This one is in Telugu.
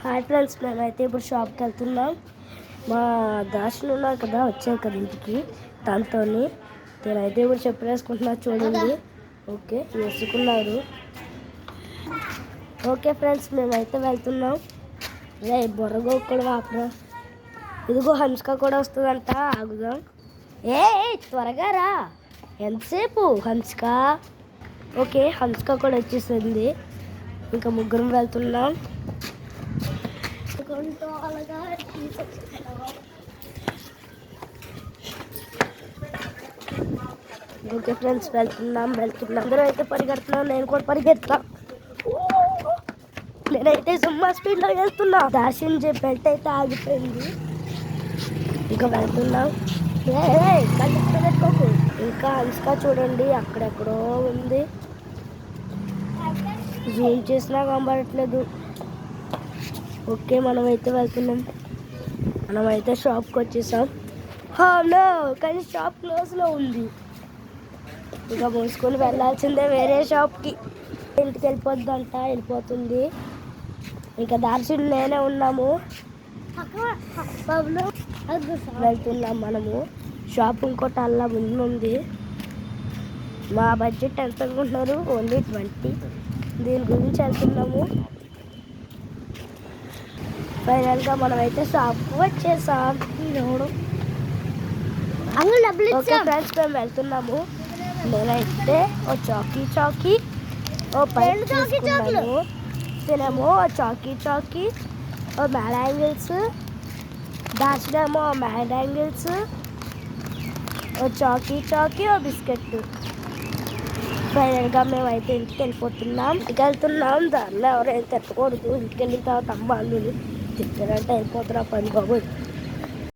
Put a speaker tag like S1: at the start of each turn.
S1: హాయ్ ఫ్రెండ్స్, మేమైతే ఇప్పుడు షాప్కి వెళ్తున్నాం. మా దాసులు ఉన్నారు కదా, వచ్చారు కదా ఇంటికి, దాంతో నేనైతే ఇప్పుడు చెప్పేసుకుంటున్నా చూడండి. ఓకే, వేసుకున్నారు. ఓకే ఫ్రెండ్స్, మేమైతే వెళ్తున్నాం. రే బొర్రగో కూడా వాపరా. ఇదిగో హన్స్కా కూడా వస్తుందంట, ఆగుదాం. ఏ త్వరగా రా, ఎంతసేపు హన్స్కా? ఓకే, హన్స్కా కూడా వచ్చేసింది. ఇంకా ముగ్గురం వెళ్తున్నాం. ఓకే ఫ్రెండ్స్, వెళ్తున్నాం. అందరూ అయితే పరిగెడుతున్నాం, నేను కూడా పరిగెడతా. నేనైతే సుమ్మా స్పీడ్లో వెళ్తున్నా. దాషన్ బెల్ట్ అయితే ఆగిపోయింది. ఇంకా వెళ్తున్నాం. పెట్టుకోకు. ఇంకా హన్స్కా చూడండి అక్కడెక్కడో ఉంది, జూమ్ చేసినా కనబడట్లేదు. ఓకే, మనమైతే వెళ్తున్నాం. మనమైతే షాప్కి వచ్చేసాం. కానీ షాప్ క్లోజ్లో ఉంది. ఇక మూసుకొని వెళ్ళాల్సిందే వేరే షాప్కి. ఇంటికి వెళ్ళిపోతుంది. ఇంకా దార్శులు నేనే ఉన్నాము, వెళ్తున్నాం మనము. షాప్ ఇంకోటి అలా ముందుంది. మా బడ్జెట్ ఎంత అనుకుంటున్నారు? ఓన్లీ 20. దీని గురించి వెళ్తున్నాము. ఫైనల్గా మనమైతే షాప్కి వచ్చేసాం. ఫ్రెండ్స్, మేము వెళ్తున్నాము. నేనైతే ఓ చాకీ ఓ పైన తీసుకున్నాము. తినేమో చాకీ ఓ మ్యాడ్ యాంగిల్స్, దాచినేమో మ్యాడ్ యాంగిల్స్, ఓ చాకీ ఓ బిస్కెట్. ఫైనల్గా మేమైతే ఇంటికి వెళ్తున్నాం. దానిలో ఎవరైతే తిట్టకూడదు. ఇంటికి వెళ్ళిన తర్వాత అమ్మ అల్లులు తిట్టారంటే అయిపోతున్నా పని బాబు.